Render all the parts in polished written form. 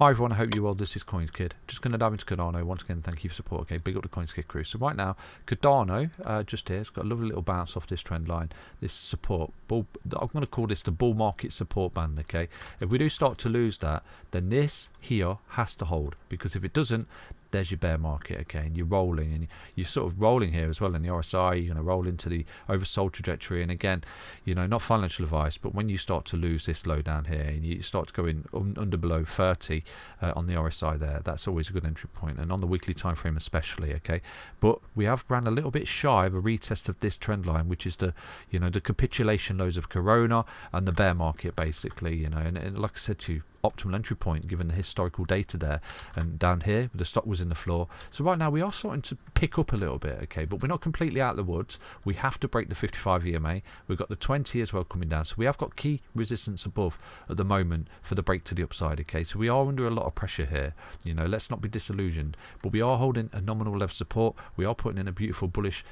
Hi everyone, I hope you're well. This is CoinsKid. Just going to dive into Cardano. Once again, thank you for support. Okay, big up the CoinsKid crew. So right now, Cardano, just here, it's got a lovely little bounce off this trend line. This support, I'm going to call this the bull market support band, okay? If we do start to lose that, then this here has to hold. Because if it doesn't, there's your bear market, okay, and you're rolling, and you're sort of rolling here as well in the RSI. You're going to roll into the oversold trajectory, and again, you know, not financial advice, but when you start to lose this low down here and you start to go in under below 30 on the RSI there, that's always a good entry point, and on the weekly time frame especially, okay. But we have ran a little bit shy of a retest of this trend line, which is the, you know, the capitulation lows of Corona and the bear market basically, you know, and like I said to you, optimal entry point given the historical data there, and down here the stock was in the floor. So right now we are starting to pick up a little bit, okay, but we're not completely out of the woods. We have to break the 55 EMA. We've got the 20 as well coming down, so we have got key resistance above at the moment for the break to the upside, okay. So we are under a lot of pressure here, you know, let's not be disillusioned, but we are holding a nominal level support. We are putting in a beautiful bullish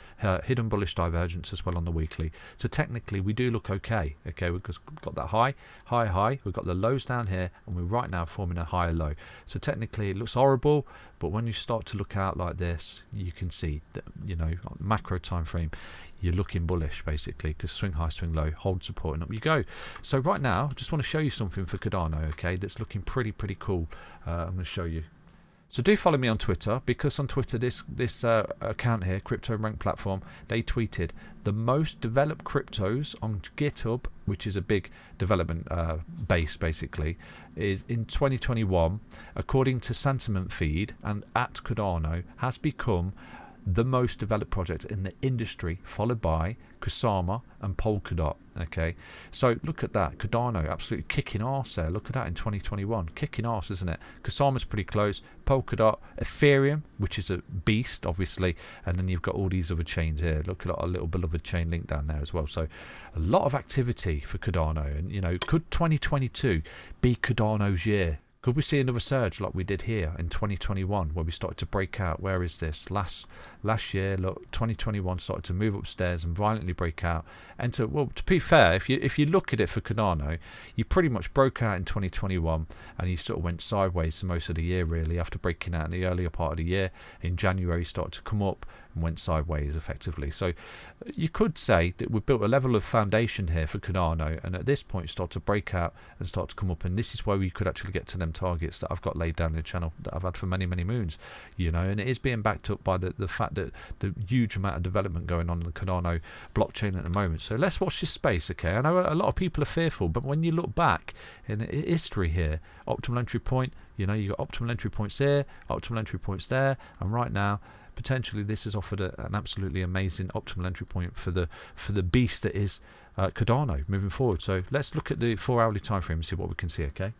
hidden bullish divergence as well on the weekly. So technically we do look okay, because we've got that high, we've got the lows down here, and we're right now forming a higher low. So technically it looks horrible, but when you start to look out like this, you can see that, you know, macro time frame, you're looking bullish basically, because swing high, swing low, hold support, and up you go. So right now I just want to show you something for Cardano, okay, that's looking pretty cool. I'm going to show you. So do follow me on Twitter, because on Twitter this account here, Crypto Rank Platform, they tweeted the most developed cryptos on GitHub, which is a big development base basically, is in 2021, according to sentiment feed and at Cardano, has become the most developed project in the industry, followed by Kusama and Polkadot, okay. So look at that, Cardano absolutely kicking arse there. Look at that in 2021, kicking arse, isn't it? Kusama's pretty close, Polkadot, Ethereum, which is a beast obviously, and then you've got all these other chains here. Look at our little beloved chain link down there as well. So a lot of activity for Cardano, and you know, could 2022 be Cardano's year? Could we see another surge like we did here in 2021, where we started to break out? Where is this? Last year, look, 2021 started to move upstairs and violently break out. And to be fair, if you look at it for Cardano, you pretty much broke out in 2021, and you sort of went sideways for most of the year really, after breaking out in the earlier part of the year. In January, started to come up and went sideways effectively. So you could say that we've built a level of foundation here for Cardano, and at this point start to break out and start to come up, and this is where we could actually get to them targets that I've got laid down in the channel that I've had for many moons, you know, and it is being backed up by the fact that the huge amount of development going on in the Cardano blockchain at the moment. So let's watch this space, okay. I know a lot of people are fearful, but when you look back in history here, optimal entry point, you know, you got optimal entry points here, optimal entry points there, and right now potentially this has offered an absolutely amazing optimal entry point for the beast that is Cardano moving forward. So let's look at the 4-hourly time frame and see what we can see, okay.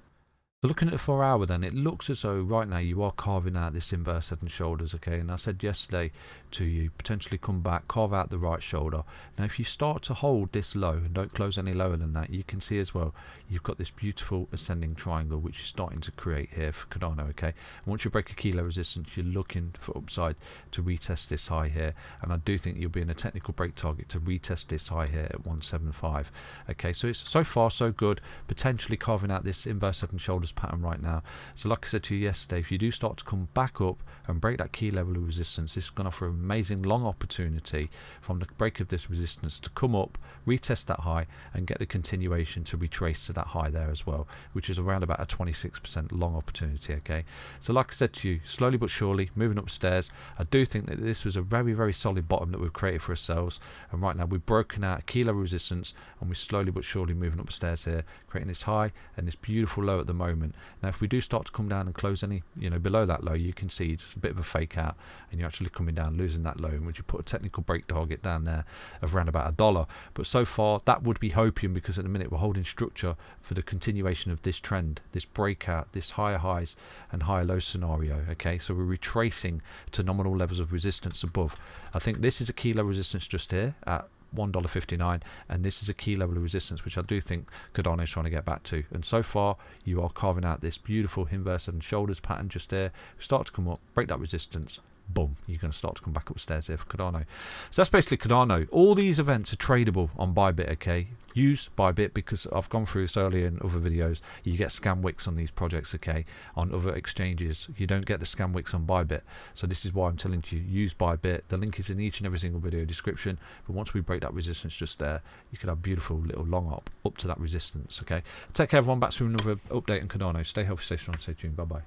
So looking at the 4 hour, then it looks as though right now you are carving out this inverse head and shoulders, okay. And I said yesterday to you, potentially come back, carve out the right shoulder. Now if you start to hold this low and don't close any lower than that, you can see as well you've got this beautiful ascending triangle which is starting to create here for Cardano, okay. And once you break a kilo resistance, you're looking for upside to retest this high here, and I do think you'll be in a technical break target to retest this high here at 175, okay. So it's so far so good, potentially carving out this inverse head and shoulders pattern right now. So like I said to you yesterday, if you do start to come back up and break that key level of resistance, this is going to offer an amazing long opportunity from the break of this resistance to come up, retest that high, and get the continuation to retrace to that high there as well, which is around about a 26% long opportunity, okay. So like I said to you, slowly but surely moving upstairs. I do think that this was a very solid bottom that we've created for ourselves, and right now we've broken out a key level resistance, and we're slowly but surely moving upstairs here, creating this high and this beautiful low at the moment. Now if we do start to come down and close any, you know, below that low, you can see just a bit of a fake out, and you're actually coming down, losing that low, and would you put a technical break target down there of around about $1. But so far that would be hopium, because at the minute we're holding structure for the continuation of this trend, this breakout, this higher highs and higher lows scenario, okay. So we're retracing to nominal levels of resistance above. I think this is a key level resistance just here at $1.59, and this is a key level of resistance which I do think Cardano is trying to get back to, and so far you are carving out this beautiful inverse head and shoulders pattern just there. Start to come up, break that resistance, boom, you're going to start to come back upstairs here for Cardano. So that's basically Cardano. All these events are tradable on Bybit, okay? Use Bybit because I've gone through this earlier in other videos. You get scam wicks on these projects, okay? On other exchanges, you don't get the scam wicks on Bybit. So this is why I'm telling you, use Bybit. The link is in each and every single video description. But once we break that resistance just there, you could have a beautiful little long up to that resistance, okay? Take care, everyone. Back to another update on Cardano. Stay healthy, stay strong, stay tuned. Bye-bye.